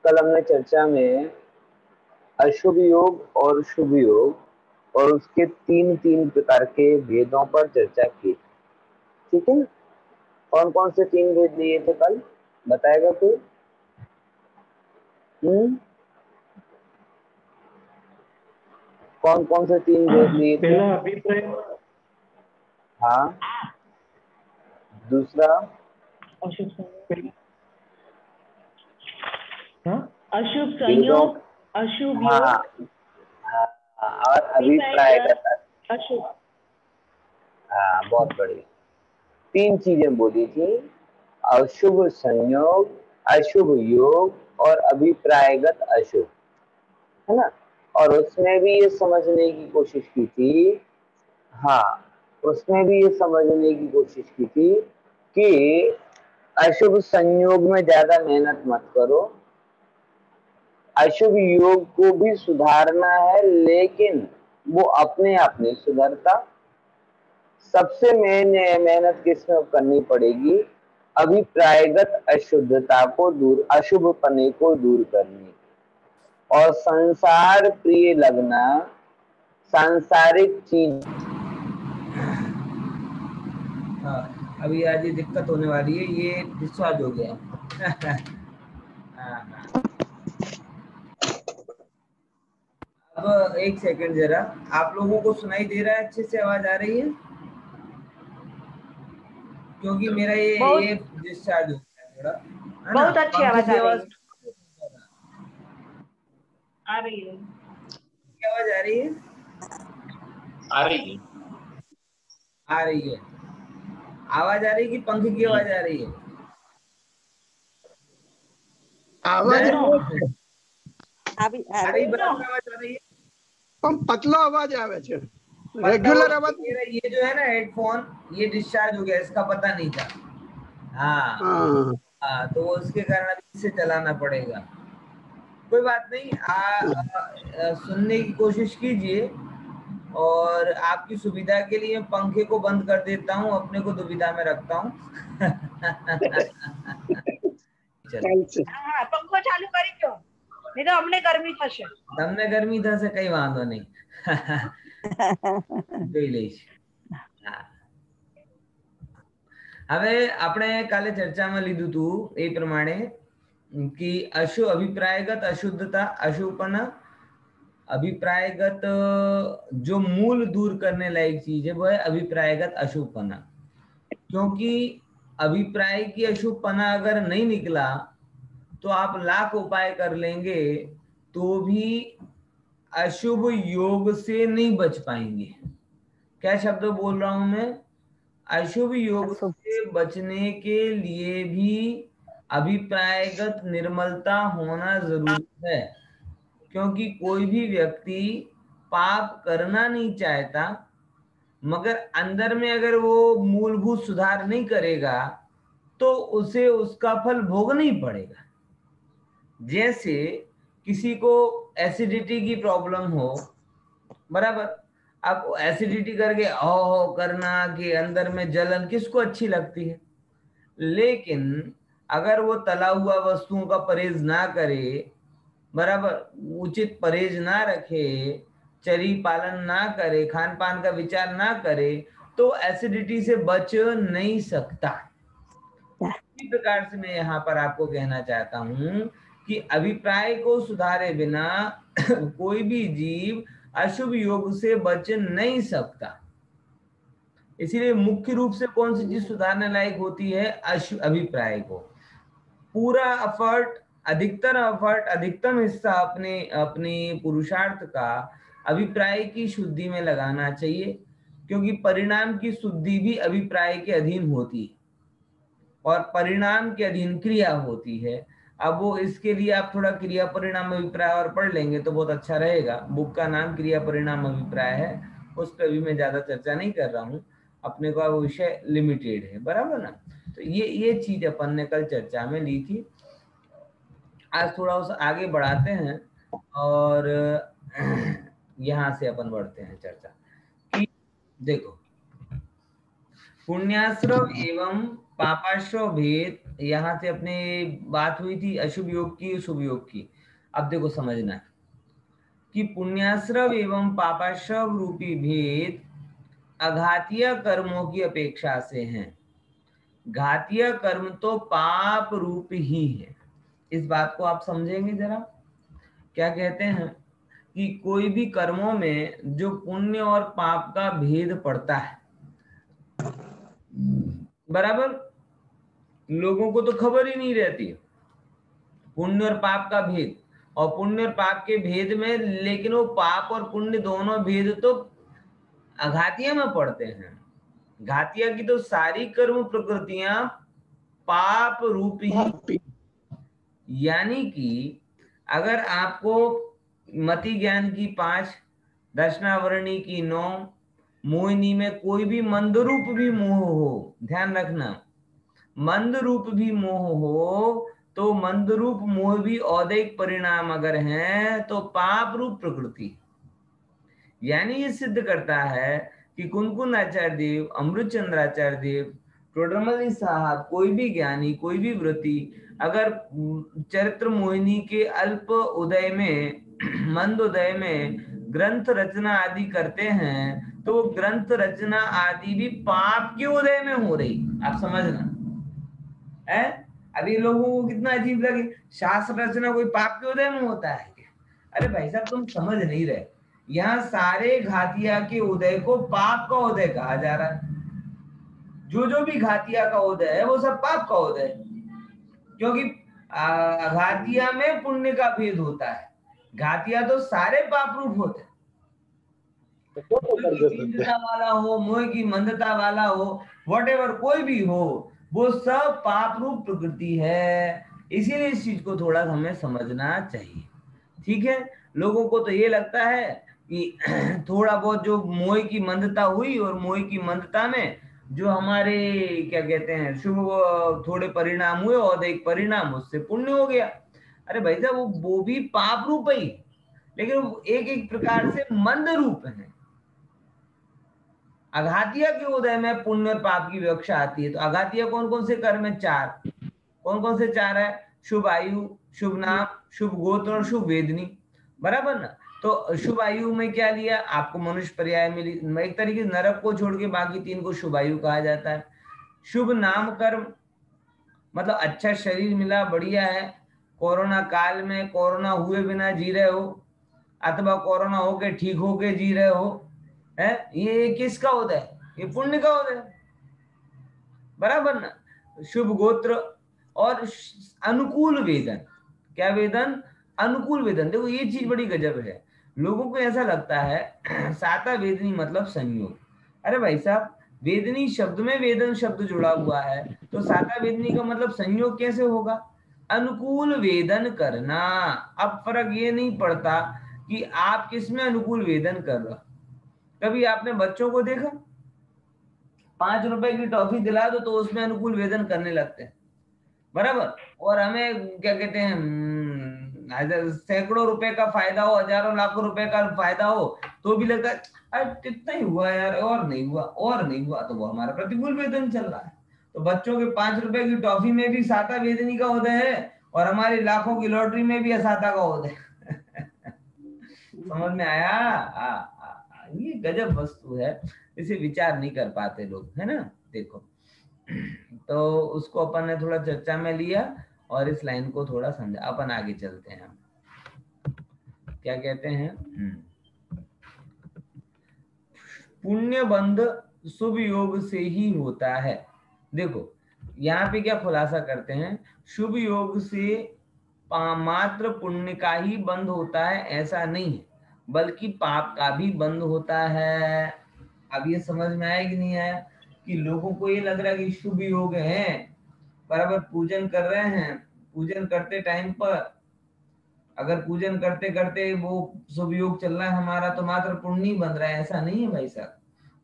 कल हमने चर्चा में अशुभ योग और शुभ योग और उसके तीन तीन प्रकार के भेदों पर चर्चा की। ठीक है, कौन कौन से तीन भेद लिए थे कल, बताएगा कोई? कौन कौन से तीन भेद लिए थे? पहला अभिप्राय, हाँ, दूसरा अशुभ संयोग, हाँ अशुभ भेदों, संयोग, अशुभ हाँ योग, हाँ, और अभिप्राय अभिप्रायगत। अशुभ। हाँ, बहुत बढ़िया। तीन चीजें बोली थी, अशुभ संयोग, अशुभ योग और अभिप्रायगत अशुभ, है ना। और उसमें भी ये समझने की कोशिश की थी, हाँ, उसमें भी ये समझने की कोशिश की थी कि अशुभ संयोग में ज्यादा मेहनत मत करो, अशुभ योग को भी सुधारना है लेकिन वो अपने आप नहीं सुधरता। सबसे मेहनत किसमें करनी पड़ेगी? अभिप्रायगत अशुद्धता को दूर, अशुभपने को दूर करनी और संसार प्रिय लगना, सांसारिक चीज। हाँ, अभी आज ये दिक्कत होने वाली है, ये डिस्चार्ज हो गया। हाँ। अब एक सेकंड जरा, आप लोगों को सुनाई दे रहा है? अच्छे से आवाज आ रही है? क्योंकि मेरा ये डिस्चार्ज हो गया थोड़ा, है ना। बहुत अच्छी पंखे आवाज की आ रही आवाज है। आ रही है। की आवाज आ रही है? आ रही है। आ रही है। आवाज आ रही है कि पंखे की आवाज आ रही है? आवाज अभी आ रही, बराबर आवाज आ रही है? पतला आवाज आवे छे, पता रेगुलर वो आवाज। मेरा ये जो है ना हेडफोन, ये डिस्चार्ज हो गया, इसका पता नहीं था। हाँ हाँ, हाँ, तो उसके कारण अभी इसे चलाना पड़ेगा। कोई बात नहीं, सुनने की कोशिश कीजिए और आपकी सुविधा के लिए पंखे को बंद कर देता हूँ, अपने को दुविधा में रखता हूँ। हाँ, पंखो चालू करी क्यों? नहीं तो हमने गर्मी थशे। તમને ગરમી થશે, કઈ વાંધો નહીં। જોઈ લઈશ। હા, હવે આપણે કાલે ચર્ચામાં લીધું હતું એ પ્રમાણે कि अभिप्रायगत अशुद्धता, अशुभपना, अभिप्रायगत जो मूल दूर करने लायक चीज है वो है अभिप्रायगत अशुभपना। क्योंकि अभिप्राय की अशुभपना अगर नहीं निकला तो आप लाख उपाय कर लेंगे तो भी अशुभ योग से नहीं बच पाएंगे। क्या शब्द बोल रहा हूं मैं? अशुभ योग से बचने के लिए भी अभिप्रायगत निर्मलता होना जरूरी है। क्योंकि कोई भी व्यक्ति पाप करना नहीं चाहता, मगर अंदर में अगर वो मूलभूत सुधार नहीं करेगा तो उसे उसका फल भोगना ही पड़ेगा। जैसे किसी को एसिडिटी की प्रॉब्लम हो, बराबर, आप एसिडिटी करके हो करना कि अंदर में जलन किसको अच्छी लगती है? लेकिन अगर वो तला हुआ वस्तुओं का परहेज ना करे, बराबर, उचित परहेज ना रखे, चरी पालन ना करे, खान पान का विचार ना करे, तो एसिडिटी से बच नहीं सकता। इसी प्रकार से मैं यहाँ पर आपको कहना चाहता हूं कि अभिप्राय को सुधारे बिना कोई भी जीव अशुभ योग से बच नहीं सकता। इसीलिए मुख्य रूप से कौन सी चीज सुधारने लायक होती है? अभिप्राय को। पूरा एफर्ट, अधिकतर एफर्ट, अधिकतम हिस्सा अपने अपने पुरुषार्थ का अभिप्राय की शुद्धि में लगाना चाहिए, क्योंकि परिणाम की शुद्धि भी अभिप्राय के अधीन होती है और परिणाम के अधीन क्रिया होती है। अब वो इसके लिए आप थोड़ा क्रिया परिणाम अभिप्राय और पढ़ लेंगे तो बहुत अच्छा रहेगा। बुक का नाम क्रिया परिणाम अभिप्राय है, उस पर भी मैं ज्यादा चर्चा नहीं कर रहा हूँ, अपने को वो विषय लिमिटेड है, बराबर ना। तो ये चीज अपन ने कल चर्चा में ली थी। आज थोड़ा उस आगे बढ़ाते हैं और यहाँ से अपन बढ़ते हैं चर्चा कि देखो, पुण्याश्रव एवं पापाश्रव भेद यहाँ से अपने बात हुई थी अशुभ योग की, शुभ योग की। अब देखो समझना कि पुण्याश्रव एवं पापाश्रव रूपी भेद अघातीय कर्मों की अपेक्षा से हैं। घातीय कर्म तो पाप रूप ही है। इस बात को आप समझेंगे जरा। क्या कहते हैं कि कोई भी कर्मों में जो पुण्य और पाप का भेद पड़ता है, बराबर, लोगों को तो खबर ही नहीं रहती पुण्य और पाप का भेद, और पुण्य और पाप के भेद में, लेकिन वो पाप और पुण्य दोनों भेद तो अघातीय में पड़ते हैं। घातीय की तो सारी कर्म प्रकृतियां पाप रूप ही। यानी कि अगर आपको मति ज्ञान की 5, दर्शनावरणी की 9, मोहिनी में कोई भी मंद रूप भी मोह हो, ध्यान रखना, मंद रूप भी मोह हो, तो मंद रूप मोह भी औदैहिक परिणाम अगर हैं तो पाप रूप प्रकृति। यानी ये सिद्ध करता है कि कुनकुन आचार्य देव, अमृत चंद्राचार्य देव, टोडरमल साहब, कोई भी ज्ञानी, कोई भी व्रती अगर चरित्र मोहिनी के अल्प उदय में, मंद उदय में ग्रंथ रचना आदि करते हैं, तो वो ग्रंथ रचना आदि भी पाप के उदय में हो रही। आप समझना है। अभी लोगों को कितना अजीब लगे, शास्त्र रचना कोई पाप के उदय में होता है क्या? अरे भाई साहब तुम समझ नहीं रहे, यहाँ सारे घातिया के उदय को पाप का उदय कहा जा रहा है। जो भी घातिया का उदय है वो सब पाप का उदय है, क्योंकि घातिया में पुण्य का भेद होता है। घातिया तो सारे पाप रूप होते हैं। मंदता वाला हो, मोह की मंदता वाला हो, व्हाटएवर कोई भी हो, वो सब पाप रूप प्रकृति है। इसीलिए इस चीज को थोड़ा हमें समझना चाहिए। ठीक है, लोगों को तो ये लगता है कि थोड़ा बहुत जो मोह की मंदता हुई, और मोह की मंदता में जो हमारे क्या कहते हैं शुभ थोड़े परिणाम हुए, और एक परिणाम उससे पुण्य हो गया। अरे भाई साहब वो भी पाप रूप ही, लेकिन वो एक एक प्रकार से मंद रूप है। अघातिया के उदय में पुण्य और पाप की विवक्षा आती है। तो अघातिया कौन कौन से कर्म है? 4। कौन कौन से 4 है? शुभ आयु, शुभ नाम, शुभ गोत्र और शुभ वेदनी, बराबर ना। तो शुभ आयु में क्या लिया आपको? मनुष्य पर्याय मिली, एक तरीके से नरक को छोड़ के बाकी 3 को शुभ आयु कहा जाता है। शुभ नाम कर्म मतलब अच्छा शरीर मिला, बढ़िया है, कोरोना काल में कोरोना हुए बिना जी रहे हो, अथवा कोरोना होके ठीक होके जी रहे हो, है, ये किसका उदय? ये पुण्य का उदय, बराबर ना। शुभ गोत्र और अनुकूल वेदन। क्या वेदन? अनुकूल वेदन। देखो ये चीज बड़ी गजब है, लोगों को ऐसा लगता है साता वेदनी मतलब संयोग। अरे भाई साहब वेदनी शब्द में वेदन शब्द जुड़ा हुआ है, तो साता वेदनी का मतलब संयोग कैसे होगा? अनुकूल वेदन करना। अब फर्क ये नहीं पड़ता कि आप किसमें अनुकूल वेदन कर रहे हो। कभी आपने बच्चों को देखा 5 रुपए की टॉफी दिला दो तो उसमें अनुकूल वेदन करने लगते हैं, बराबर। और हमें क्या कहते हैं सैकड़ों रुपए का फायदा हो, हजारों लाखों रुपए का फायदा हो, तो भी लगता है अरे कितना ही हुआ यार, और नहीं हुआ, और नहीं हुआ, तो वो हमारा प्रतिकूल वेदन चल रहा है। तो बच्चों के 5 रुपए की टॉफी में भी साता वेदनी का उदय है, और हमारी लाखों की लॉटरी में भी असाता का उदय। समझ में आया? ये गजब वस्तु है, इसे विचार नहीं कर पाते लोग, है ना। देखो तो उसको अपन ने थोड़ा चर्चा में लिया, और इस लाइन को थोड़ा समझा। अपन आगे चलते हैं। क्या कहते हैं? पुण्य बंध शुभ योग से ही होता है। देखो यहाँ पे क्या खुलासा करते हैं, शुभ योग से मात्र पुण्य का ही बंध होता है ऐसा नहीं है, बल्कि पाप का भी बंध होता है। अब ये समझ में आया कि नहीं आया? कि लोगों को ये लग रहा है कि शुभ योग है, बराबर पूजन कर रहे हैं, पूजन करते टाइम पर अगर पूजन करते करते वो शुभ योग चल रहा है हमारा, तो मात्र पुण्य ही बन रहा है, ऐसा नहीं है भाई साहब।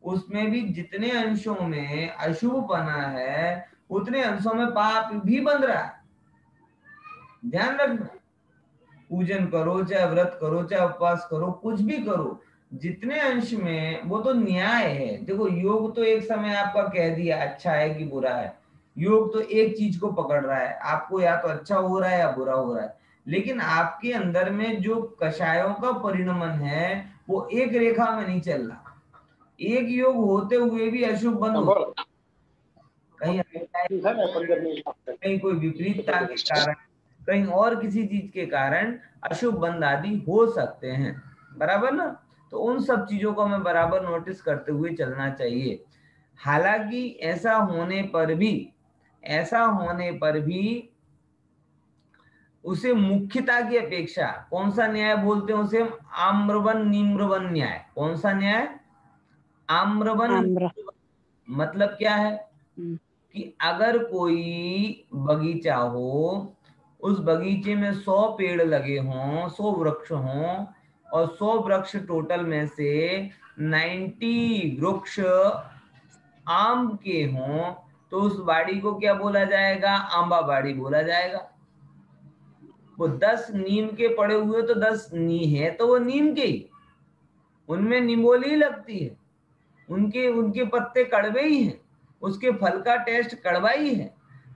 उसमें भी जितने अंशों में अशुभपना है उतने अंशों में पाप भी बन रहा है, ध्यान रखना। पूजन करो, चाहे व्रत करो, चाहे उपवास करो, कुछ भी करो, जितने अंश में वो तो न्याय है। देखो योग तो एक समय आपका कह दिया अच्छा है कि बुरा है, योग तो एक चीज को पकड़ रहा है, आपको या तो अच्छा हो रहा है या बुरा हो रहा है, लेकिन आपके अंदर में जो कषायों का परिणमन है वो एक रेखा में नहीं चल रहा। एक योग होते हुए भी अशुभ बंद हो, कहीं कोई विपरीतता के कारण, कहीं और किसी चीज के कारण अशुभ बंद आदि हो सकते हैं, बराबर ना। तो उन सब चीजों को हमें बराबर नोटिस करते हुए चलना चाहिए। हालांकि ऐसा होने पर भी उसे मुख्यता की अपेक्षा, कौन सा न्याय बोलते हैं उसे, आम्रवन निम्रवन न्याय। कौन सा न्याय? आम्रवन। मतलब क्या है कि अगर कोई बगीचा हो, उस बगीचे में 100 पेड़ लगे हों, 100 वृक्ष हों, और 100 वृक्ष टोटल में से 90 वृक्ष आम के हों, तो उस बाड़ी को क्या बोला जाएगा? आंबा बाड़ी बोला जाएगा। वो 10 नीम के पड़े हुए तो 10 नी है तो वो नीम के ही, उनमें निमोली लगती है, उनके पत्ते कड़वे ही हैं, उसके फल का टेस्ट कड़वा ही है,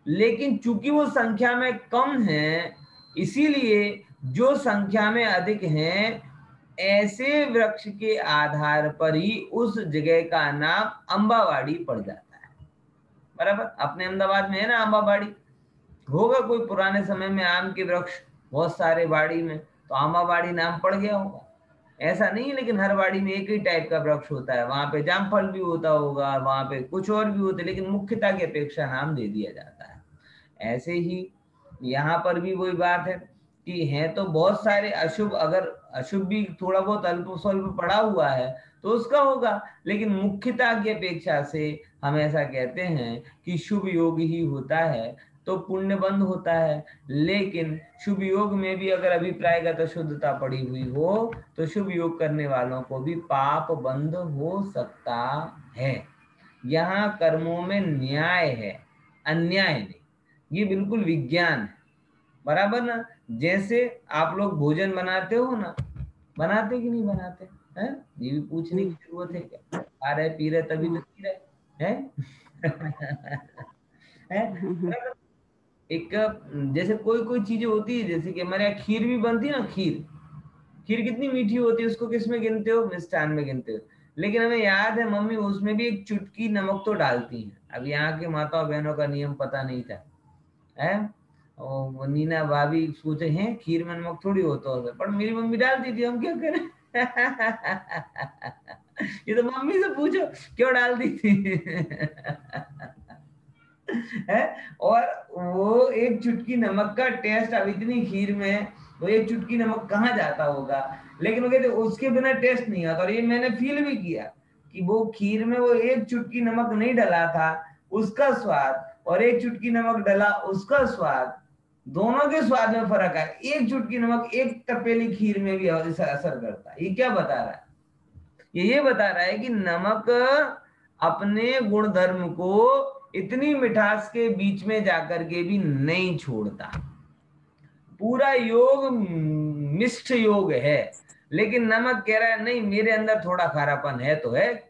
लेकिन चूंकि वो संख्या में कम है, इसीलिए जो संख्या में अधिक हैं ऐसे वृक्ष के आधार पर ही उस जगह का नाम अम्बावाड़ी पड़ जाता है, बराबर। अपने अहमदाबाद में है ना अम्बावाड़ी, होगा कोई पुराने समय में आम के वृक्ष बहुत सारे बाड़ी में, तो अम्बावाड़ी नाम पड़ गया होगा। ऐसा नहीं है, लेकिन हर बाड़ी में एक ही टाइप का वृक्ष होता है, वहां पे जामफल भी होता होगा, वहां पे कुछ और भी होते, लेकिन मुख्यता की अपेक्षा नाम दे दिया जाता है। ऐसे ही यहाँ पर भी वही बात है कि है तो बहुत सारे अशुभ, अगर अशुभ भी थोड़ा बहुत अल्प स्वल्प पड़ा हुआ है तो उसका होगा, लेकिन मुख्यता की अपेक्षा से हम ऐसा कहते हैं कि शुभ योग ही होता है तो पुण्य बंद होता है। लेकिन शुभ योग में भी अगर अभिप्रायगत अशुद्धता पड़ी हुई हो तो शुभ योग करने वालों को भी पाप बंद हो सकता है। यहाँ कर्मों में न्याय है, अन्याय नहीं, ये बिल्कुल विज्ञान है, बराबर ना। जैसे आप लोग भोजन बनाते हो ना, बनाते कि नहीं बनाते हैं? ये भी पूछने की जरूरत है क्या? खा रहे पी रहे तभी तो जी रहे हैं। हैं? एक जैसे कोई कोई चीजें होती है, जैसे कि हमारे यहाँ खीर भी बनती है ना, खीर कितनी मीठी होती है, उसको किस में गिनते हो? मिष्ठान में गिनते हो। लेकिन हमें याद है मम्मी उसमें भी एक चुटकी नमक तो डालती हैं। अब यहाँ के माता बहनों का नियम पता नहीं था, है? और नीना भाभी सोचे हैं खीर में नमक थोड़ी होता होगा, पर मेरी मम्मी डालती थी, हम क्या करें। ये तो मम्मी से पूछो क्यों डालती थी। है? और वो एक चुटकी नमक का टेस्ट, अब इतनी खीर में वो एक चुटकी नमक कहाँ जाता होगा, लेकिन वो कहते उसके बिना टेस्ट नहीं आता। और ये मैंने फील भी किया कि वो खीर में वो एक चुटकी नमक नहीं डला था, उसका स्वाद, और एक चुटकी नमक डला उसका स्वाद, दोनों के स्वाद में फर्क है। एक चुटकी नमक एक तपेली खीर में भी असर करता है। ये क्या बता रहा है? ये बता रहा है कि नमक अपने गुण धर्म को इतनी मिठास के बीच में जाकर के भी नहीं छोड़ता। पूरा योग मिष्ट योग है, लेकिन नमक कह रहा है नहीं, मेरे अंदर थोड़ा खारापन है तो है,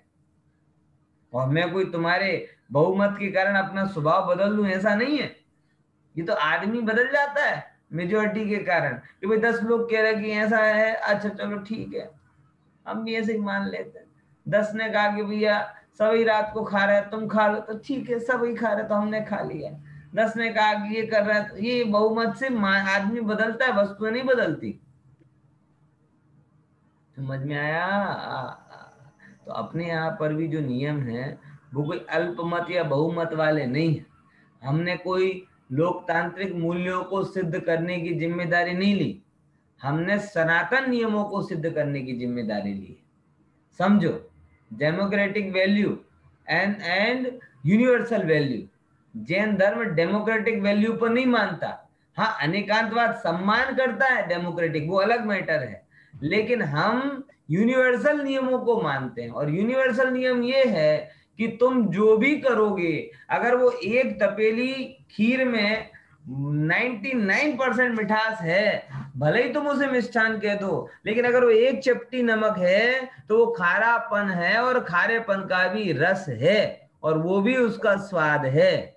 और मैं कोई तुम्हारे बहुमत के कारण अपना स्वभाव बदल दूं, ऐसा नहीं है। ये तो आदमी बदल जाता है मेजोरिटी के कारण, कि भाई 10 लोग कह रहे कि ऐसा है, अच्छा चलो ठीक है, हम भी ऐसे ही मान लेते हैं। 10 ने कहा कि भैया सभी रात को खा रहे हैं, तुम खा लो, तो ठीक है, सभी खा रहे तो हमने खा लिया। 10 ने कहा कि ये कर रहा है, तो ये बहुमत से आदमी बदलता है, वस्तुएं नहीं बदलती। समझ में आया? तो अपने यहाँ पर भी जो नियम है वो कोई अल्पमत या बहुमत वाले नहीं है। हमने कोई लोकतांत्रिक मूल्यों को सिद्ध करने की जिम्मेदारी नहीं ली, हमने सनातन नियमों को सिद्ध करने की जिम्मेदारी ली। समझो, democratic value and universal value. Jain धर्म डेमोक्रेटिक वैल्यू पर नहीं मानता, हाँ अनेकांतवाद सम्मान करता है डेमोक्रेटिक, वो अलग मैटर है, लेकिन हम यूनिवर्सल नियमों को मानते हैं। और यूनिवर्सल नियम ये है कि तुम जो भी करोगे, अगर वो एक तपेली खीर में 99% मिठास है, भले ही तुम उसे मिष्ठान कह दो, लेकिन अगर वो एक चपटी नमक है तो वो खारापन है, और खारेपन का भी रस है, और वो भी उसका स्वाद है।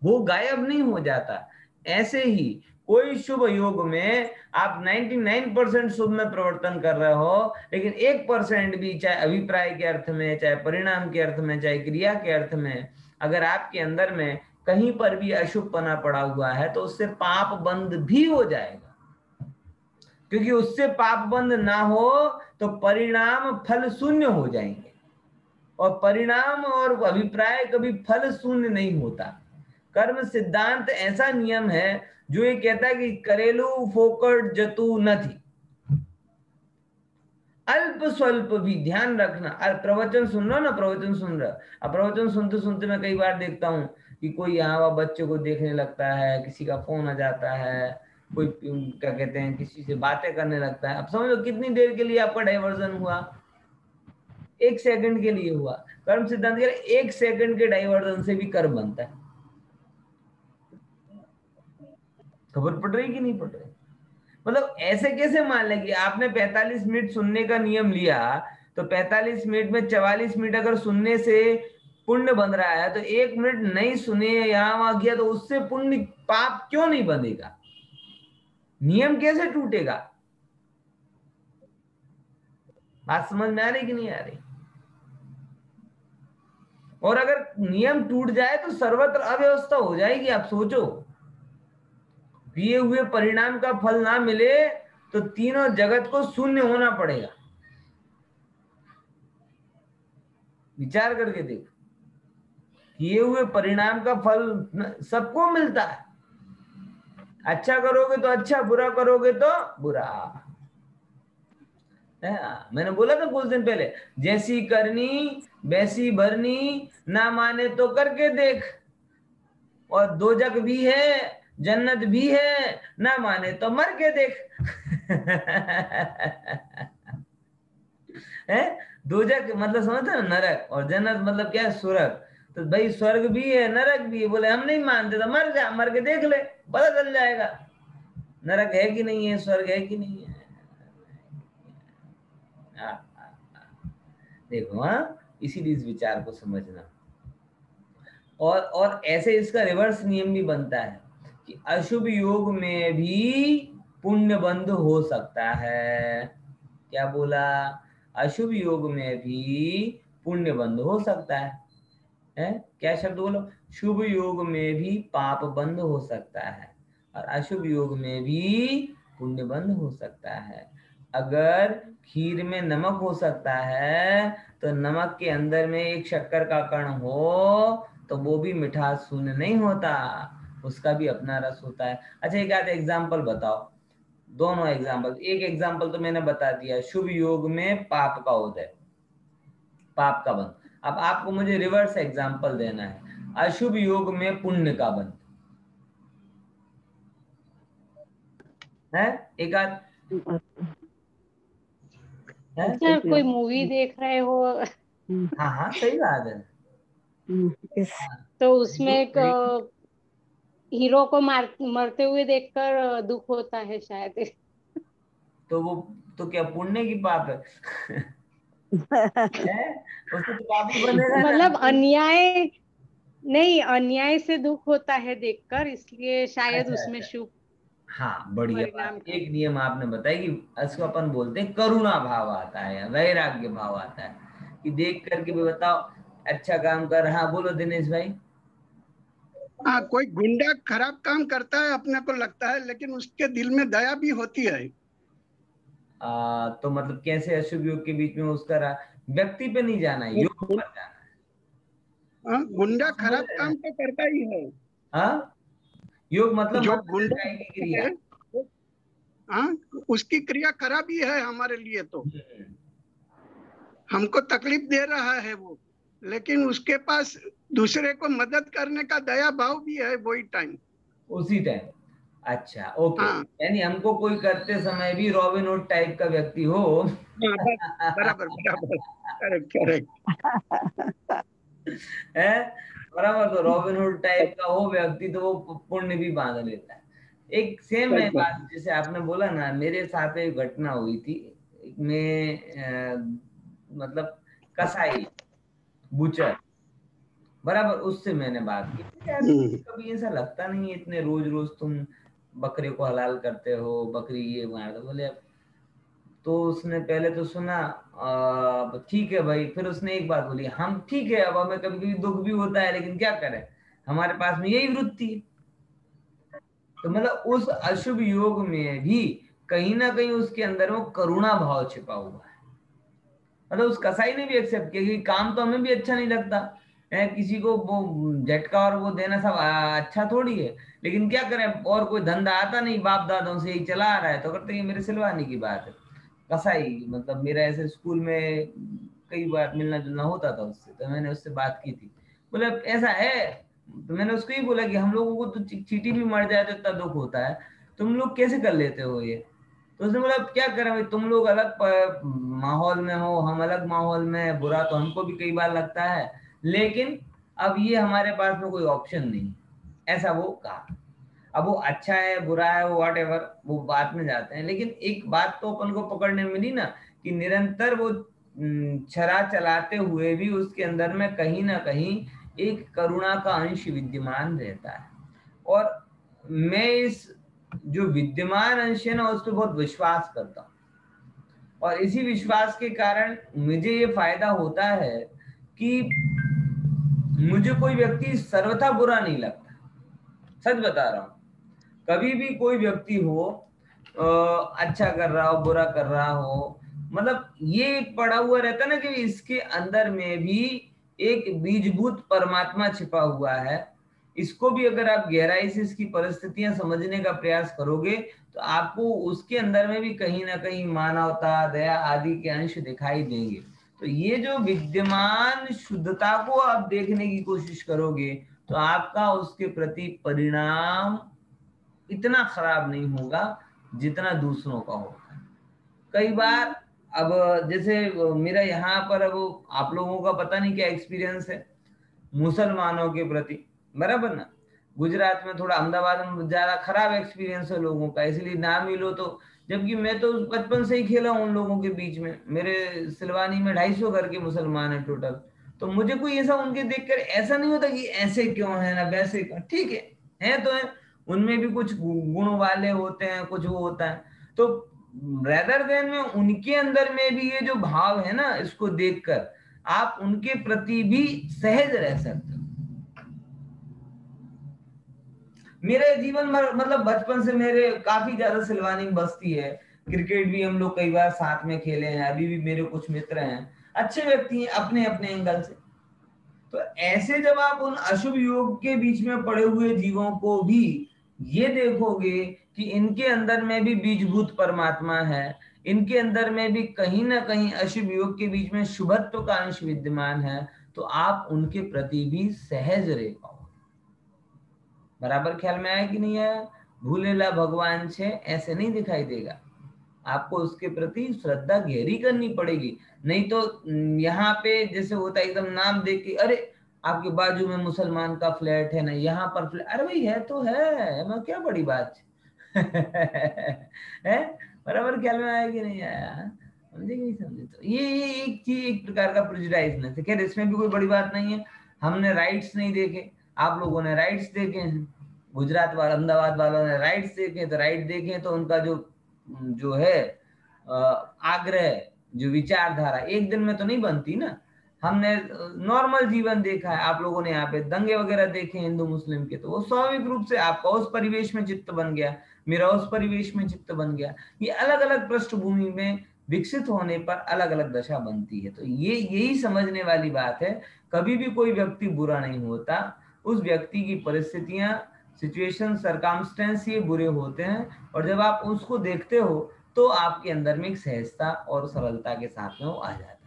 वो गायब नहीं हो जाता। ऐसे ही कोई शुभ योग में आप 99% शुभ में प्रवर्तन कर रहे हो, लेकिन 1% भी, चाहे अभिप्राय के अर्थ में, चाहे परिणाम के अर्थ में, चाहे क्रिया के अर्थ में, अगर आपके अंदर में कहीं पर भी अशुभपना पड़ा हुआ है तो उससे पाप बंद भी हो जाएगा। क्योंकि उससे पाप बंद ना हो तो परिणाम फल शून्य हो जाएंगे, और परिणाम और अभिप्राय कभी फल शून्य नहीं होता। कर्म सिद्धांत ऐसा नियम है जो ये कहता है कि करेलू फोकट जतु न थी। अल्प स्वल्प भी ध्यान रखना। प्रवचन सुन रहा ना, प्रवचन सुन रहा, अब प्रवचन सुनते सुनते मैं कई बार देखता हूँ कि कोई यहाँ वहाँ बच्चे को देखने लगता है, किसी का फोन आ जाता है, कोई क्या कहते हैं किसी से बातें करने लगता है। अब समझ लो कितनी देर के लिए आपका डाइवर्जन हुआ, 1 सेकंड के लिए हुआ। कर्म सिद्धांत के 1 सेकंड के डाइवर्जन से भी कर्म बनता है। खबर पड़ रही कि नहीं पड़ रही? मतलब ऐसे कैसे मान लें कि आपने 45 मिनट सुनने का नियम लिया, तो 45 मिनट में 44 मिनट अगर सुनने से पुण्य बन रहा है, तो 1 मिनट नहीं सुने, यहां वहां गया, तो उससे पुण्य पाप क्यों नहीं बनेगा? नियम कैसे टूटेगा? बात समझ में आ रही कि नहीं आ रही? और अगर नियम टूट जाए तो सर्वत्र अव्यवस्था हो जाएगी। आप सोचो, दिए हुए परिणाम का फल ना मिले तो तीनों जगत को शून्य होना पड़ेगा। विचार करके देखो, किए हुए परिणाम का फल सबको मिलता है। अच्छा करोगे तो अच्छा, बुरा करोगे तो बुरा। मैंने बोला था कुछ दिन पहले, जैसी करनी वैसी भरनी, ना माने तो करके देख। और दोजक भी है, जन्नत भी है, ना माने तो मर के देख। है दोजक मतलब समझते ना, नरक, और जन्नत मतलब क्या है, स्वर्ग। तो भाई स्वर्ग भी है नरक भी है, बोले हम नहीं मानते तो मर जा, मर के देख ले, पता चल जाएगा नरक है कि नहीं है, स्वर्ग है कि नहीं है। देखो, इसीलिए इस विचार को समझना। और ऐसे इसका रिवर्स नियम भी बनता है कि अशुभ योग में भी पुण्य बंध हो सकता है। क्या बोला? अशुभ योग में भी पुण्य बंध हो सकता है? क्या शब्द बोलो? शुभ योग में भी पाप बंद हो सकता है, और अशुभ योग में भी पुण्य बंद हो सकता है। अगर खीर में नमक हो सकता है, तो नमक के अंदर में एक शक्कर का कण हो तो वो भी मिठास शून्य नहीं होता, उसका भी अपना रस होता है। अच्छा, एक आध एग्जाम्पल बताओ, दोनों एग्जाम्पल। एक एग्जाम्पल तो मैंने बता दिया, शुभ योग में पाप का उदय, पाप का बंध। अब आपको मुझे रिवर्स एग्जाम्पल देना है, अशुभ योग में पुण्य का बंध है। एक आध है? सर कोई मूवी देख रहे हो हाँ हाँ, सही बात है। तो उसमें एक हीरो को मरते हुए देखकर दुख होता है शायद। तो वो तो क्या पुण्य की पाप है? उससे तो पाप ही बनेगा ना। मतलब अन्याय नहीं, अन्याय से दुख होता है देखकर, इसलिए शायद अच्छा उसमें अच्छा, शुभ हाँ बढ़िया परिणाम बात। का। एक नियम आपने बताया कि इसको अपन बोलते हैं करुणा भाव आता है या वैराग्य भाव आता है, कि देख करके भी बताओ अच्छा काम कर। हाँ बोलो दिनेश भाई। हाँ, कोई गुंडा खराब काम करता है अपने को लगता है, लेकिन उसके दिल में दया भी होती है। तो मतलब कैसे अशुभ योग के बीच में उसका व्यक्ति पे नहीं जाना है, योग पर जाना है। हाँ, गुंडा समझ खराब रहे हैं? काम तो करता ही है। हाँ, योग मतलब जो मंत्र गुंडा काय की है, क्रिया। हाँ, उसकी क्रिया खराब ही है हमारे लिए। तो हम्म, हमको तकलीफ दे रहा है वो, लेकिन उसके पास दूसरे को मदद करने का दया भाव भी है वही टाइम। उसी टाइम। अच्छा ओके, हाँ यानी हमको कोई करते समय भी रॉबिन हुड टाइप का व्यक्ति हो। हाँ, बस बराबर बराबर, करेक्ट करेक्ट। है बराबर, तो रॉबिन हुड टाइप का हो व्यक्ति तो वो पुण्य भी बांध लेता है। एक सेम है बात, जैसे आपने बोला ना, मेरे साथ एक घटना हुई थी। मैं मतलब कसाई, बुचर, बराबर उससे मैंने बात की। यार कभी ऐसा लगता नहीं है इतने रोज रोज तुम बकरे को हलाल करते हो, बकरी ये मार दो। बोले तो उसने पहले तो सुना, ठीक है भाई। फिर उसने एक बात बोली, हम ठीक है, अब हमें कभी कभी दुख भी होता है, लेकिन क्या करें, हमारे पास में यही वृत्ति है। तो मतलब उस अशुभ योग में भी कहीं ना कहीं उसके अंदर वो करुणा भाव छिपा हुआ है। मतलब उस कसाई ने भी एक्सेप्ट किया कि काम तो हमें भी अच्छा नहीं लगता है, किसी को वो झटका और वो देना सब अच्छा थोड़ी है, लेकिन क्या करें, और कोई धंधा आता नहीं, बाप दादाओं से यही चला आ रहा है, तो करते ये मेरे सिलवानी की बात है। कसाई मतलब मेरा ऐसे स्कूल में कई बार मिलना जुलना होता था उससे, तो मैंने उससे बात की थी। बोले ऐसा है, तो मैंने उसको ही बोला कि हम लोगों को तो चींटी भी मर जाए तो इतना दुख होता है, तुम लोग कैसे कर लेते हो ये। तो उसने बोला क्या करें भाई, तुम लोग अलग माहौल में हो, हम अलग माहौल में, बुरा तो हमको भी कई बार लगता है, लेकिन अब ये हमारे पास में कोई ऑप्शन नहीं, ऐसा वो कहा। अब वो अच्छा है बुरा है वो व्हाटएवर, वो बात में जाते हैं, लेकिन एक बात तो अपन को पकड़ने मिली ना कि निरंतर वो छरा चलाते हुए भी उसके अंदर में कहीं ना कहीं एक करुणा का अंश विद्यमान रहता है। और मैं इस जो विद्यमान अंश है ना उस पर बहुत विश्वास करता हूँ, और इसी विश्वास के कारण मुझे ये फायदा होता है कि मुझे कोई व्यक्ति सर्वथा बुरा नहीं लगता। सच बता रहा हूँ, कभी भी कोई व्यक्ति हो अच्छा कर रहा हो बुरा कर रहा हो, मतलब ये एक पड़ा हुआ रहता ना कि इसके अंदर में भी एक बीजभूत परमात्मा छिपा हुआ है। इसको भी अगर आप गहराई से इसकी परिस्थितियां समझने का प्रयास करोगे तो आपको उसके अंदर में भी कहीं ना कहीं मानवता दया आदि के अंश दिखाई देंगे। तो ये जो विद्यमान शुद्धता को आप देखने की कोशिश करोगे तो आपका उसके प्रति परिणाम इतना खराब नहीं होगा जितना दूसरों का होगा। कई बार अब जैसे मेरा यहाँ पर अब आप लोगों का पता नहीं क्या एक्सपीरियंस है मुसलमानों के प्रति, बराबर ना। गुजरात में थोड़ा, अहमदाबाद में ज्यादा खराब एक्सपीरियंस है लोगों का, इसलिए ना मिलो तो। जबकि मैं तो बचपन से ही खेला हूँ उन लोगों के बीच में, मेरे सिलवानी में 250 घर के मुसलमान है टोटल। तो मुझे कोई ऐसा उनके देखकर ऐसा नहीं होता कि ऐसे क्यों है ना वैसे क्यों, ठीक है तो है, उनमें भी कुछ गुण वाले होते हैं, कुछ वो होता है। तो रेदर देन में उनके अंदर में भी ये जो भाव है ना, इसको देखकर आप उनके प्रति भी सहज रह सकते हो। मेरे जीवन भर मतलब बचपन से मेरे काफी ज्यादा सिलवानी बस्ती है, क्रिकेट भी हम लोग कई बार साथ में खेले हैं, अभी भी मेरे कुछ मित्र हैं, अच्छे व्यक्ति हैं अपने अपने एंगल से। तो ऐसे जब आप उन अशुभ योग के बीच में पड़े हुए जीवों को भी ये देखोगे कि इनके अंदर में भी बीजभूत परमात्मा है, इनके अंदर में भी कहीं ना कहीं अशुभ योग के बीच में शुभत्व का अंश विद्यमान है, तो आप उनके प्रति भी सहज रह पाओ। बराबर ख्याल में आया कि नहीं आया। भूलेला भगवान छे ऐसे नहीं दिखाई देगा, आपको उसके प्रति श्रद्धा गहरी करनी पड़ेगी। नहीं तो यहाँ पे जैसे होता है एकदम नाम देख के, अरे आपके बाजू में मुसलमान का फ्लैट है ना, यहाँ पर फ्लैट, अरे भाई है तो है, मैं क्या बड़ी बात है। बराबर ख्याल में आया कि नहीं आया, समझे कि नहीं समझे। तो ये एक चीज, एक प्रकार का प्रेजुडाइजनेस है। खैर इसमें भी कोई बड़ी बात नहीं है, हमने राइट्स नहीं देखे, आप लोगों ने राइट्स देखे हैं, गुजरात वाले अहमदाबाद वालों ने राइट्स देखे, तो राइट देखे तो उनका जो है आग्रह, जो विचारधारा एक दिन में तो नहीं बनती ना। हमने नॉर्मल जीवन देखा है, आप लोगों ने यहाँ पे दंगे वगैरह देखे हिंदू मुस्लिम के, तो वो स्वाभाविक रूप से आपका उस परिवेश में चित्त बन गया, मेरा उस परिवेश में चित्त बन गया। ये अलग अलग पृष्ठभूमि में विकसित होने पर अलग अलग दशा बनती है। तो ये यही समझने वाली बात है, कभी भी कोई व्यक्ति बुरा नहीं होता, उस व्यक्ति की परिस्थितियां, सिचुएशन, सरकमस्टेंस ये बुरे होते हैं, और जब आप उसको देखते हो तो आपके अंदर में एक सहजता और सरलता के साथ में वो आ जाता है।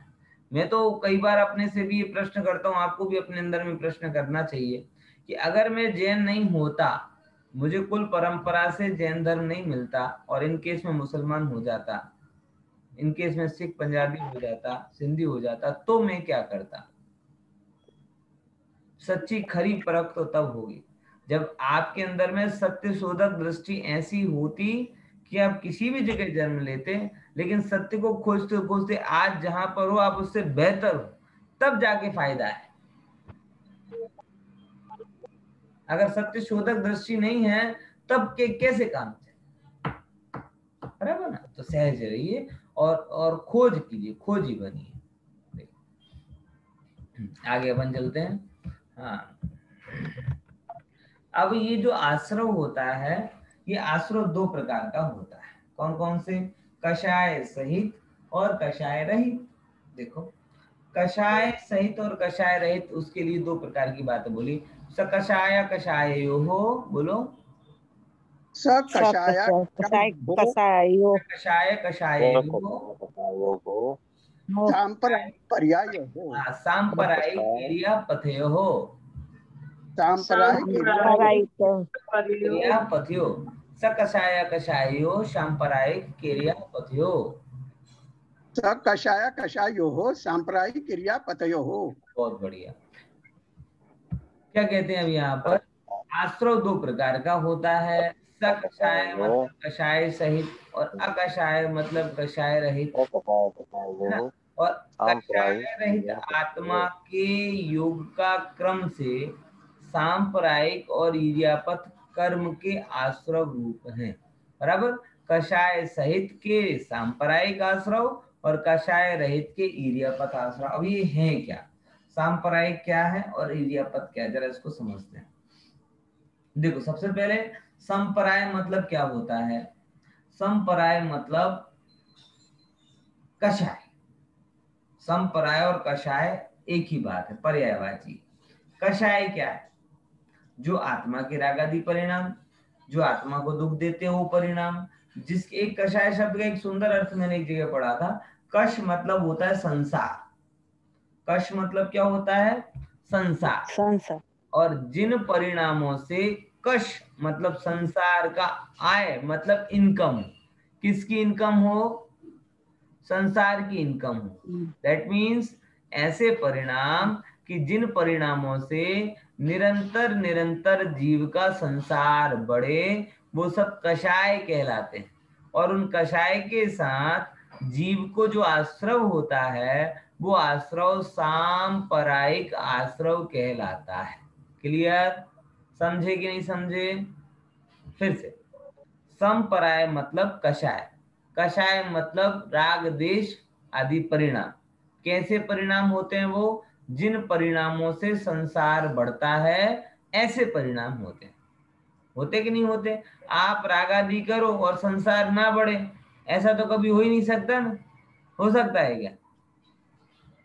मैं तो कई बार अपने से भी ये प्रश्न करता हूँ, आपको भी अपने अंदर में प्रश्न करना चाहिए कि अगर मैं जैन नहीं होता, मुझे कुल परंपरा से जैन धर्म नहीं मिलता, और इन केस में मुसलमान हो जाता, इन केस में सिख पंजाबी हो जाता, सिंधी हो जाता, तो मैं क्या करता। सच्ची खरी परख तो तब होगी जब आपके अंदर में सत्य शोधक दृष्टि ऐसी होती कि आप किसी भी जगह जन्म लेते, लेकिन सत्य को खोजते खोजते आज जहां पर हो आप उससे बेहतर हो, तब जाके फायदा है। अगर सत्य शोधक दृष्टि नहीं है तब के कैसे काम चले, बराबर ना। तो सहज रहिए और खोज कीजिए, खोजी बनिए। आगे अपन चलते हैं। हाँ, अब ये जो आश्रव होता है, ये आश्रव दो प्रकार का होता है। कौन कौन से? कषाय सहित और कषाय रहित। देखो, कषाय सहित और कषाय रहित, उसके लिए दो प्रकार की बातें बोली। सकषाय कषाययोः, बोलो। सकषाय कषायो कषाय कषाययोः सांप्रपर्यायोः सांप्रदायिक क्रियापथयोः। सांप्रदायिक क्रियापथयोः। सकषाय कषाययोः सांप्रदायिक क्रियापथयोः। सकषाय कषायोः सांप्रदायिक क्रियापथयोः। बहुत बढ़िया। क्या कहते हैं अब यहाँ पर? आश्रव दो प्रकार का होता है। सकषाय मतलब कषाय सहित, और अकषाय मतलब कषाय रहित, है ना। और कषाय रहित आत्मा के योग का क्रम से सांप्रदायिक और इर्यापथ कर्म के आश्रव रूप हैं, बराबर। कषाय सहित के सांप्रदायिक आश्रव और कषाय रहित के इर्यापथ आश्रव। अब ये है क्या? सांप्रदायिक क्या है और इर्यापथ क्या है, जरा इसको समझते हैं। देखो, सबसे पहले संपराय मतलब क्या होता है? संपराय मतलब कषाय। संपराय और कषाय एक ही बात है, पर्यायवाची। कषाय क्या है? जो आत्मा के रागादि परिणाम, जो आत्मा को दुख देते हो परिणाम। जिसके एक कषाय शब्द का एक सुंदर अर्थ मैंने एक जगह पढ़ा था। कष मतलब होता है संसार। कष मतलब क्या होता है? संसार। और जिन परिणामों से कष मतलब संसार का आय मतलब इनकम, किसकी इनकम हो? संसार की इनकम हो। दैट मीन्स ऐसे परिणाम कि जिन परिणामों से निरंतर निरंतर जीव का संसार बढ़े, वो सब कषाय कहलाते हैं। और उन कषाय के साथ जीव को जो आश्रव होता है, वो आश्रव सांप्रदायिक आश्रव कहलाता है। क्लियर? समझे कि नहीं समझे? फिर से, संपराय मतलब कषाय, कषाय मतलब राग देश आदि परिणाम। कैसे परिणाम होते हैं वो? जिन परिणामों से संसार बढ़ता है, ऐसे परिणाम होते हैं। होते कि नहीं होते? आप रागादि करो और संसार ना बढ़े, ऐसा तो कभी हो ही नहीं सकता ना। हो सकता है क्या?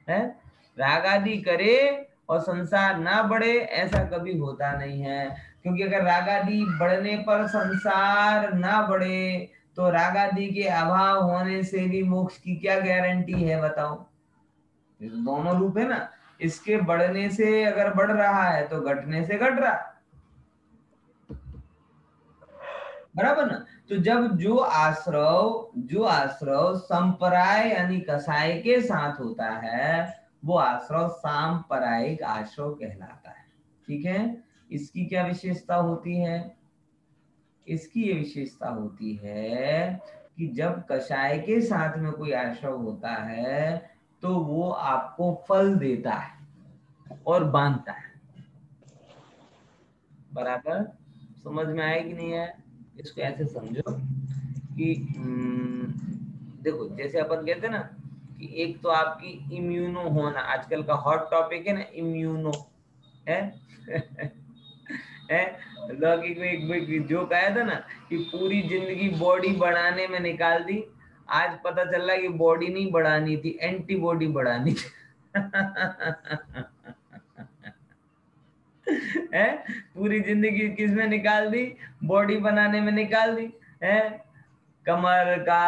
है, रागादि करे और संसार ना बढ़े, ऐसा कभी होता नहीं है। क्योंकि अगर रागादि बढ़ने पर संसार ना बढ़े, तो रागादि के अभाव होने से भी मोक्ष की क्या गारंटी है, बताओ? ये तो दोनों रूप है ना। इसके बढ़ने से अगर बढ़ रहा है तो घटने से घट रहा, बराबर ना। तो जब जो आश्रव संपराय यानी कसाय के साथ होता है, वो आश्रव सांप्रदायिक आश्रव कहलाता है। ठीक है। इसकी क्या विशेषता होती है? इसकी ये विशेषता होती है कि जब कषाय के साथ में कोई आश्रव होता है, तो वो आपको फल देता है और बांधता है। बराबर? समझ में आया कि नहीं है? इसको ऐसे समझो कि देखो, जैसे अपन कहते हैं ना कि एक तो आपकी इम्यूनो होना, आजकल का हॉट टॉपिक है ना, इम्यूनो है। है, लौकिक में एक जोक आया था ना कि पूरी जिंदगी बॉडी बढ़ाने में निकाल दी, आज पता चल रहा है कि बॉडी नहीं बढ़ानी थी, एंटीबॉडी बढ़ानी थी। है, पूरी जिंदगी किस में निकाल दी? बॉडी बनाने में निकाल दी। है, कमर का,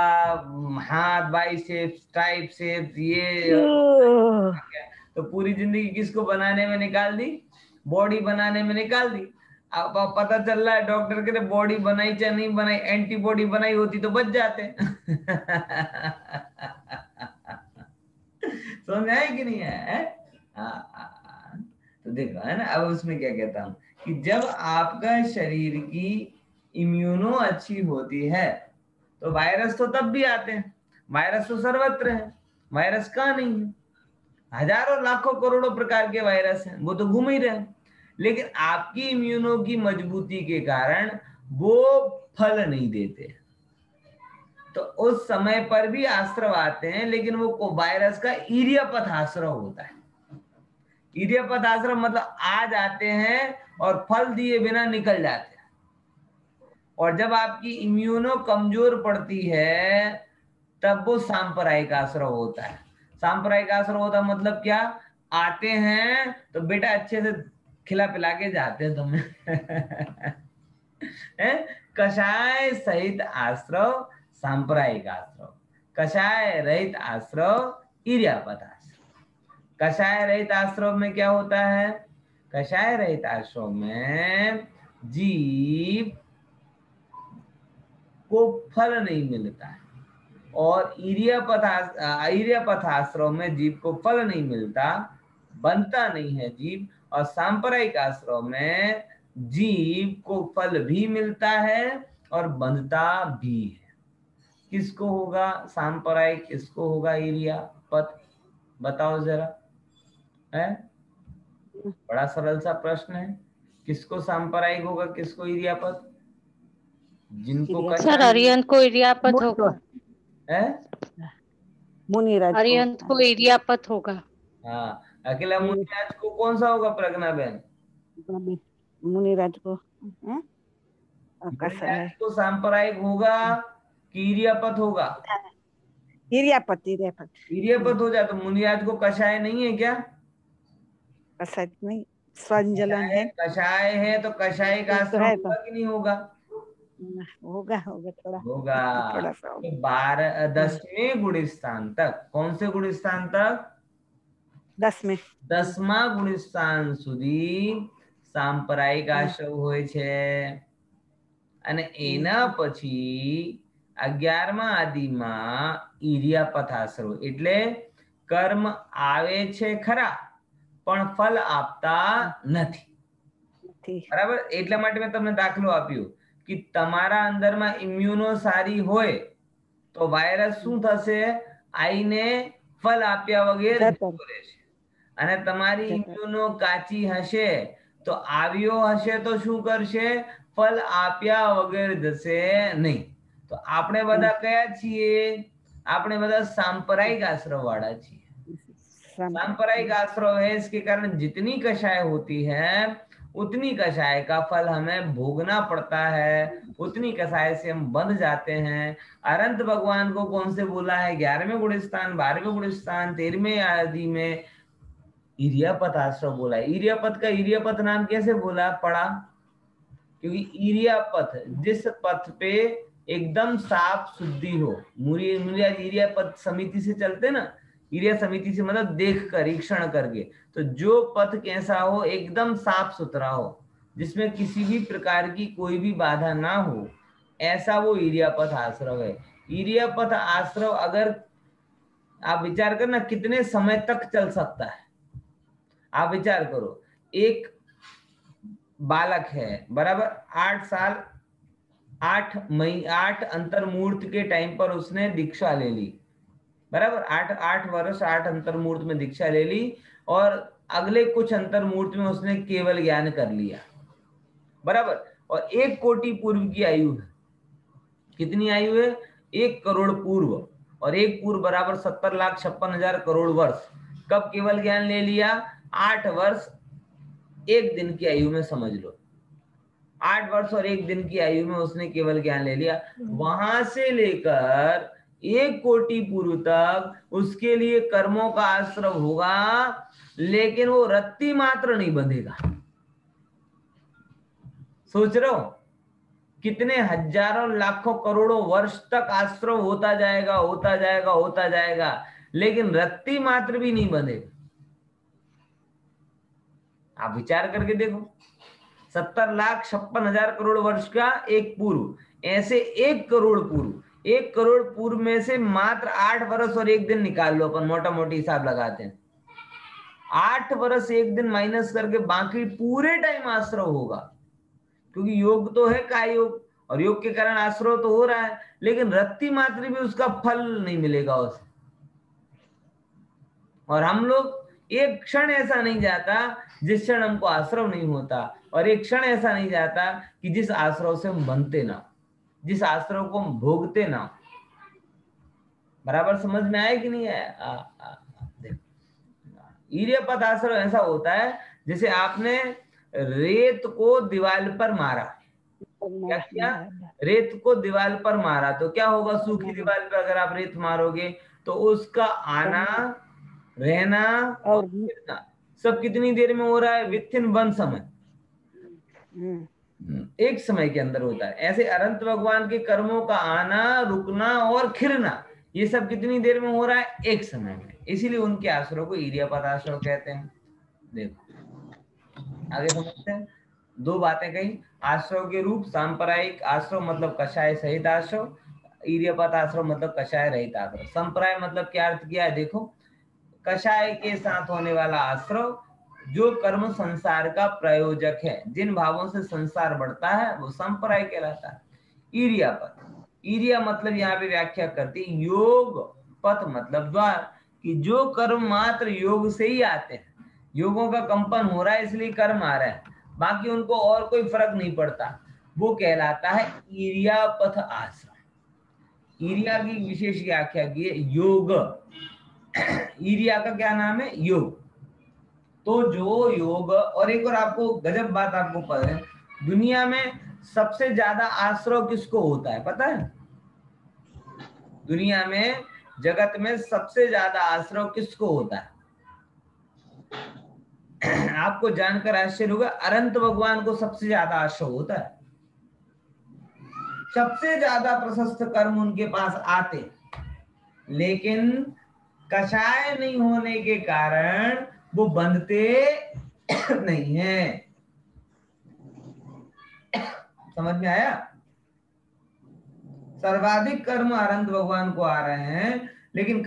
हाथ, बाइसेप्स, ट्राइसेप्स, ये तो पूरी जिंदगी किसको बनाने में निकाल दी? बॉडी बनाने में निकाल दी। अब पता चल रहा है डॉक्टर कहते बॉडी बनाई चाहे नहीं बनाई, एंटीबॉडी बनाई होती तो बच जाते। समझ में आया कि नहीं है? तो देखो, है ना। अब उसमें क्या कहता हूं कि जब आपका शरीर की इम्यूनो अच्छी होती है, तो वायरस तो तब भी आते हैं। वायरस तो सर्वत्र है, वायरस कहाँ नहीं है? हजारों लाखों करोड़ों प्रकार के वायरस हैं, वो तो घूम ही रहे हैं। लेकिन आपकी इम्यूनो की मजबूती के कारण वो फल नहीं देते। तो उस समय पर भी आश्रव आते हैं, लेकिन वो वायरस का इरियापथ आश्रव होता है। इरियापथ आश्रव मतलब आ जाते हैं और फल दिए बिना निकल जाते हैं। और जब आपकी इम्यूनो कमजोर पड़ती है तब वो सांप्रदायिक आश्रव होता है। सांप्रदायिक आश्रव होता मतलब क्या, आते हैं तो बेटा अच्छे से खिला पिला के जाते हैं तुम्हें। कषाय सहित आश्रव सांप्रदायिक आश्रव, कषाय रहित आश्रव इरियापथ आश्रव। कषाय रहित आश्रव में क्या होता है, कषाय रहित आश्रव में जीव को फल नहीं मिलता है, और इरियापथ आश्रव में जीव को फल नहीं मिलता, बनता नहीं है जीव। और सांप्रदायिक आश्रव में जीव को फल भी मिलता है और बनता भी है। किसको होगा सांप्रदायिक, किसको होगा इरियापथ, बताओ जरा। है बड़ा सरल सा प्रश्न है, किसको सांप्रदायिक होगा, किसको इरियापथ? जिनको सर अरिहंत को इरियापथ होगा। है मुनिराज को। अरिहंत को इरियापथ होगा। हाँ, अकेला मुनिराज को कौन सा होगा प्रज्ञा बहन? मुनिराज को मुनिराज को सांप्रदायिक होगा कि इरियापथ होगा? इरियापथ इरियापथ हो जाए तो मुनिराज को कषाय नहीं है क्या? कषाय नहीं, स्वंजलन है। कषाय है तो कषाय का आश्रम होगा कि नहीं होगा? होगा होगा। तो 10वें गुण स्थान तक, कौन से गुण स्थान तक? 10मा गुण स्थान સુધી सांप्रदायिक आश्रव હોય છે, અને એના પછી 11મા આદિમાં ઇરિયાપથ આશ્રવ, એટલે કર્મ આવે છે ખરા પણ ફલ આપતા નથી, બરાબર? એટલા માટે મેં તમને દાખલો આપ્યો कि તમારા અંદરમાં ઇમ્યુનો સારી હોય તો વાયરસ શું થશે, આઈને ફલ આપ્યા વગર જતો રહેશે। અને તમારી ઇમ્યુનો કાચી હશે તો આવ્યો હશે તો શું કરશે, ફલ આપ્યા વગર જશે નહીં। તો આપણે બધા કયા છીએ? આપણે બધા सांप्रदायिक आश्रव वाला છીએ। सांप्रदायिक आश्रव है, इसके कारण जितनी कषाय होती है उतनी कषाय का फल हमें भोगना पड़ता है, उतनी कषाय से हम बंध जाते हैं। अनंत भगवान को कौन से बोला है 11वें गुण स्थान, 12वें गुण स्थान, 13वें आदि में इरियापथ आश्रव बोला है। इरियापथ का इरियापथ नाम कैसे बोला पड़ा? क्योंकि इरियापथ जिस पथ पे एकदम साफ शुद्धि हो, मुनिराज इरियापथ समिति से चलते ना, इरिया समिति से मतलब देख कर, ईक्षण करके, तो जो पथ कैसा हो, एकदम साफ सुथरा हो, जिसमें किसी भी प्रकार की कोई भी बाधा ना हो, ऐसा वो इरियापथ आश्रव है। इरियापथ आश्रव अगर आप विचार करना कितने समय तक चल सकता है, आप विचार करो। एक बालक है, बराबर 8 साल 8 अंतर्मूर्त के टाइम पर उसने दीक्षा ले ली, बराबर 8 वर्ष 8 अंतर्मूर्त में दीक्षा ले ली, और अगले कुछ अंतर्मूर्त में उसने केवल ज्ञान कर लिया, बराबर। और 1 कोटि पूर्व की आयु है। कितनी आयु है? 1 करोड़ पूर्व, और 1 पूर्व बराबर 70,56,000 करोड़ वर्ष। कब केवल ज्ञान ले लिया? 8 वर्ष 1 दिन की आयु में, समझ लो 8 वर्ष और 1 दिन की आयु में उसने केवल ज्ञान ले लिया। वहां से लेकर 1 कोटि पूर्व तक उसके लिए कर्मों का आश्रव होगा, लेकिन वो रत्ती मात्र नहीं बंधेगा। सोच रहे हो कितने हजारों लाखों करोड़ों वर्ष तक आश्रव होता जाएगा, होता जाएगा, होता जाएगा, लेकिन रत्ती मात्र भी नहीं बंधेगा। आप विचार करके देखो, 70,56,000 करोड़ वर्ष का एक पूर्व, ऐसे 1 करोड़ पूर्व, 1 करोड़ पूर्व में से मात्र 8 वर्ष और 1 दिन निकाल लो, अपन मोटा मोटी हिसाब लगाते हैं। 8 वर्ष 1 दिन माइनस करके बाकी पूरे टाइम आश्रव होगा, क्योंकि योग तो है काय योग, और योग के कारण आश्रव तो हो रहा है, लेकिन रत्ती मात्र भी उसका फल नहीं मिलेगा उसे। और हम लोग एक क्षण ऐसा नहीं जाता जिस क्षण हमको आश्रव नहीं होता, और एक क्षण ऐसा नहीं जाता कि जिस आश्रव से हम बनते ना, जिस आश्रव को हम भोगते ना। बराबर समझ में आया कि नहीं आया? ईर्यपत आश्रव ऐसा होता है जैसे आपने रेत को दीवार पर मारा। क्या किया? रेत को दीवार पर मारा तो क्या होगा? सूखी दीवार पर अगर आप रेत मारोगे तो उसका आना, रहना और गिरना सब कितनी देर में हो रहा है? विथ इन वन समय, एक समय के अंदर होता है। ऐसे अनंत भगवान के कर्मों का आना, रुकना और खिरना ये सब कितनी देर में हो रहा है? एक समय में। इसीलिए उनके आश्रव को ईर्यपत आश्रव कहते हैं। देखो आगे समझते हैं। दो बातें कही, आश्रव के रूप। सांप्रदायिक आश्रव मतलब कषाय सहित आश्रव, ईर्यपत आश्रव मतलब कषाय रहित आश्रव। संप्रदाय मतलब क्या अर्थ किया है? देखो, कषाय के साथ होने वाला आश्रव जो कर्म संसार का प्रयोजक है, जिन भावों से संसार बढ़ता है वो संप्रदाय कहलाता है। ईर्यपत, ईर्या मतलब यहाँ पे व्याख्या करती योग, पथ मतलब द्वार, कि जो कर्म मात्र योग से ही आते हैं, योगों का कंपन हो रहा है इसलिए कर्म आ रहा है, बाकी उनको और कोई फर्क नहीं पड़ता, वो कहलाता है ईर्यापथ आश्रम। ईर्या की विशेष व्याख्या की है योग। ईर्या का क्या नाम है? योग। तो जो योग, और एक और आपको गजब बात आपको पता है, दुनिया में सबसे ज्यादा आश्रव किसको होता है पता है? दुनिया में, जगत में सबसे ज्यादा आश्रव किसको होता है? आपको जानकर आश्चर्य होगा, अनंत भगवान को सबसे ज्यादा आश्रव होता है। सबसे ज्यादा प्रशस्त कर्म उनके पास आते, लेकिन कषाय नहीं होने के कारण वो बंधते नहीं है। समझ में आया? सर्वाधिक कर्म अनंत भगवान को आ रहे हैं, लेकिन